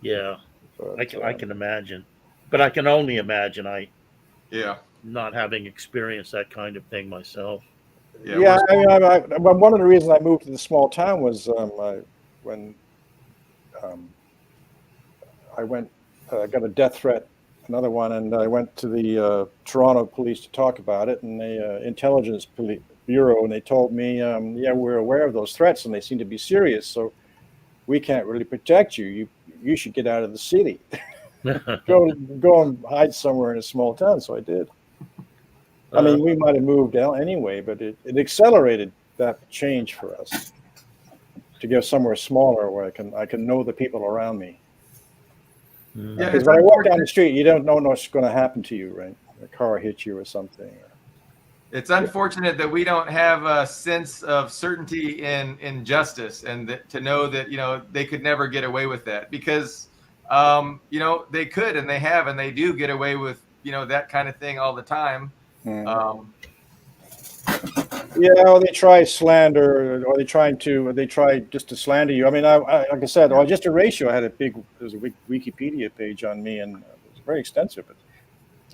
Yeah. But, I can imagine. But I can only imagine not having experienced that kind of thing myself. Yeah, I mean, one of the reasons I moved to the small town was when I went, I got a death threat, another one, and I went to the Toronto police to talk about it, and the intelligence bureau, and they told me, yeah, we're aware of those threats, and they seem to be serious, so we can't really protect you. You should get out of the city. Go and hide somewhere in a small town. So I did. I mean, we might have moved out anyway, but it accelerated that change for us to go somewhere smaller where I can know the people around me. Yeah, because when I walk down the street, you don't know what's going to happen to you, right? A car hits you or something. It's unfortunate that we don't have a sense of certainty in justice, and to know that they could never get away with that, because they could, and they have, and they do get away with that kind of thing all the time. Yeah, or they try slander, or they try just to slander you. I mean, I like I said, just erase you. There's a Wikipedia page on me, and it was very extensive. But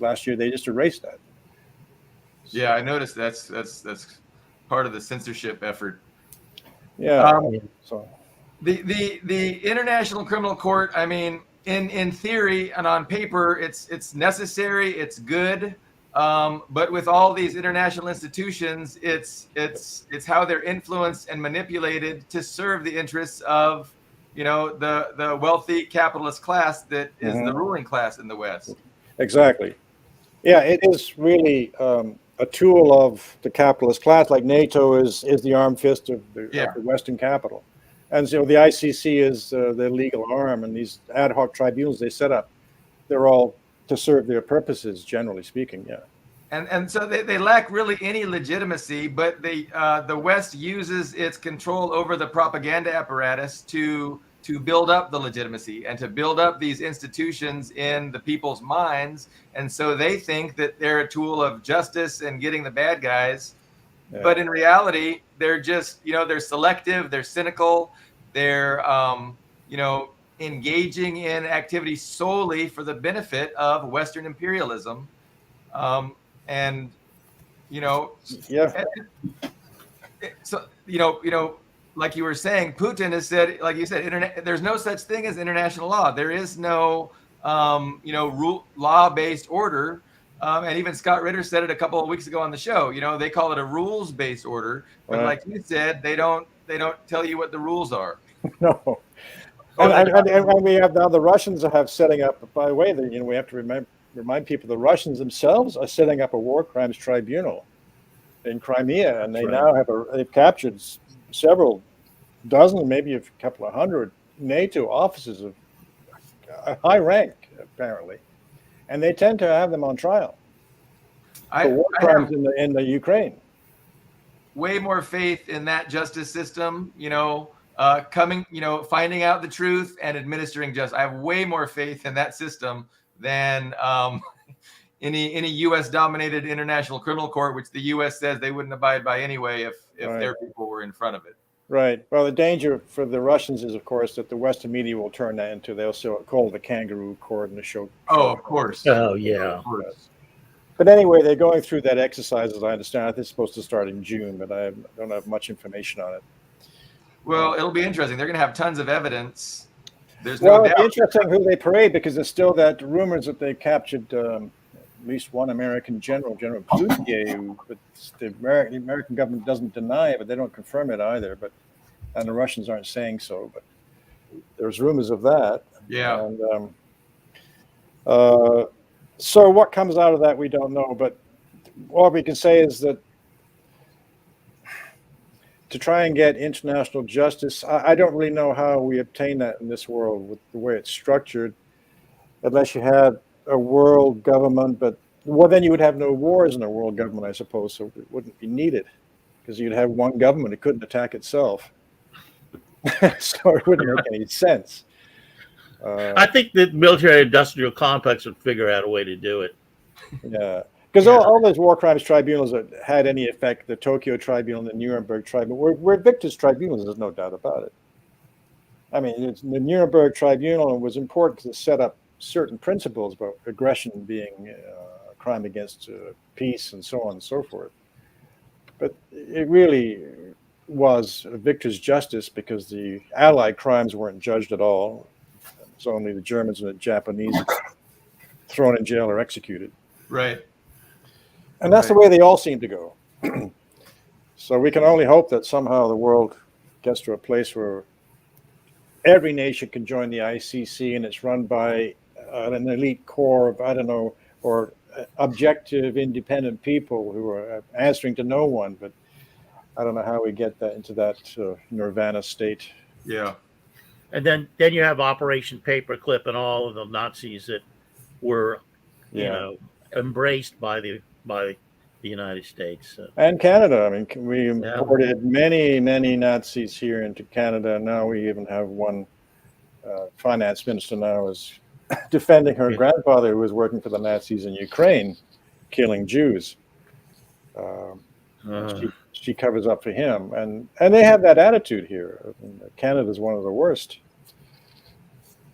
last year they just erased that. Yeah, I noticed that's part of the censorship effort. Yeah. So the International Criminal Court, I mean, in theory and on paper, it's necessary, it's good. But with all these international institutions, it's how they're influenced and manipulated to serve the interests of the wealthy capitalist class that is the ruling class in the West. Exactly. Yeah, it is really a tool of the capitalist class. Like NATO is the armed fist of the Western capital, and so the ICC is the legal arm, and these ad hoc tribunals they set up, they're all to serve their purposes, generally speaking. Yeah. And so they lack really any legitimacy, but the West uses its control over the propaganda apparatus to build up the legitimacy and to build up these institutions in the people's minds. And so they think that they're a tool of justice and getting the bad guys. Yeah. But in reality, they're just, they're selective, they're cynical, they're, engaging in activities solely for the benefit of Western imperialism. So, like you were saying, Putin has said, like you said, there's no such thing as international law. There is no, law-based order. And even Scott Ritter said it a couple of weeks ago on the show. They call it a rules-based order, but like you said, they don't tell you what the rules are. No. And we have now the Russians have setting up. By the way, we have to remind people the Russians themselves are setting up a war crimes tribunal in Crimea, and they now they've captured several dozen, maybe a couple of hundred NATO officers of high rank, apparently, and they tend to have them on trial for war crimes in the Ukraine. Way more faith in that justice system, finding out the truth and administering justice. I have way more faith in that system than any U.S. dominated international criminal court, which the U.S. says they wouldn't abide by anyway if their people were in front of it. Right. Well, the danger for the Russians is, of course, that the Western media will turn that into, they'll call it the kangaroo court and the show. Oh, of course. Oh, yeah. Of course. But anyway, they're going through that exercise, as I understand. I think it's supposed to start in June, but I don't have much information on it. Well, it'll be interesting. They're going to have tons of evidence. There's no doubt. It'll be interesting who they parade, because there's still that rumors that they captured at least one American general, General Plutiev, but the American government doesn't deny it, but they don't confirm it either. And the Russians aren't saying so, but there's rumors of that. Yeah. And so what comes out of that, we don't know. But all we can say is that to try and get international justice, I don't really know how we obtain that in this world with the way it's structured, unless you had a world government. But then you would have no wars in a world government, I suppose, so it wouldn't be needed, because you'd have one government. It couldn't attack itself. So it wouldn't make any sense. I think the military-industrial complex would figure out a way to do it. Yeah, because all those war crimes tribunals that had any effect, the Tokyo Tribunal and the Nuremberg Tribunal, were victors' tribunals. There's no doubt about it. I mean, the Nuremberg Tribunal was important because it set up certain principles about aggression being a crime against peace and so on and so forth. But it really was a victor's justice, because the Allied crimes weren't judged at all. It's only the Germans and the Japanese thrown in jail or executed. Right. And that's the way they all seem to go. So we can only hope that somehow the world gets to a place where every nation can join the ICC, and it's run by an elite core of, or objective, independent people who are answering to no one. But I don't know how we get that into that nirvana state. Yeah. And then you have Operation Paperclip and all of the Nazis that were, embraced by the United States. And Canada. I mean, we imported many Nazis here into Canada. Now we even have one finance minister now is defending her grandfather, who was working for the Nazis in Ukraine, killing Jews. She covers up for him, and they have that attitude here. I mean, Canada is one of the worst.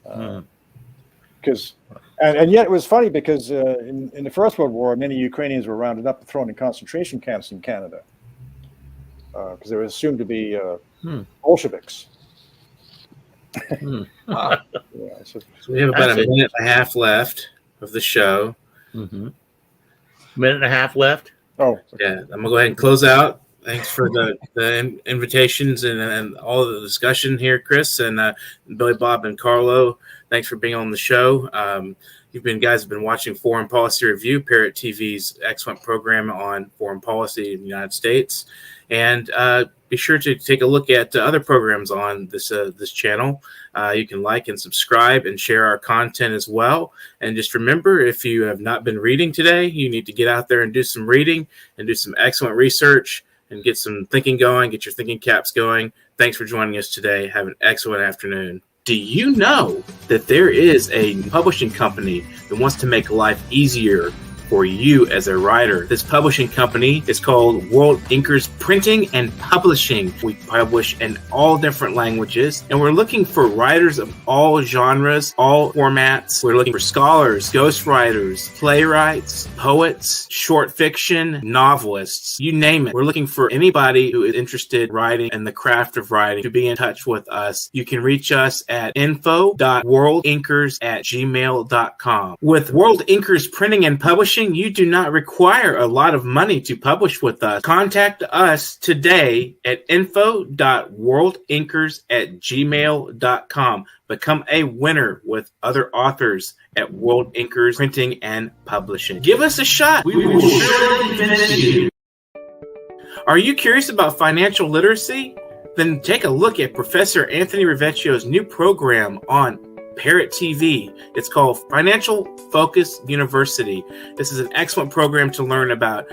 Because and yet it was funny, because in the First World War, many Ukrainians were rounded up and thrown in concentration camps in Canada, because they were assumed to be Bolsheviks. So we have about a minute and a half left of the show. Minute and a half left. Oh, yeah. I'm gonna go ahead and close out. Thanks for the invitations and all of the discussion here, Chris, and Billy Bob and Carlo. Thanks for being on the show. You guys have been watching Foreign Policy Review, Parrot TV's excellent program on foreign policy in the United States. And be sure to take a look at other programs on this channel. You can like and subscribe and share our content as well. And just remember, if you have not been reading today, you need to get out there and do some reading and do some excellent research and get some thinking going, get your thinking caps going. Thanks for joining us today. Have an excellent afternoon. Do you know that there is a publishing company that wants to make life easier for you as a writer? This publishing company is called World Inkers Printing and Publishing. We publish in all different languages, and we're looking for writers of all genres, all formats. We're looking for scholars, ghostwriters, playwrights, poets, short fiction, novelists, you name it. We're looking for anybody who is interested in writing and the craft of writing to be in touch with us. You can reach us at info.worldinkers@gmail.com. With World Inkers Printing and Publishing, publishing, you do not require a lot of money to publish with us. Contact us today at info.worldinkers@gmail.com. Become a winner with other authors at World Inkers Printing and Publishing. Give us a shot. We will surely convince you. Are you curious about financial literacy? Then take a look at Professor Anthony Rivecchio's new program on Parrot TV. It's called Financial Focus University. This is an excellent program to learn about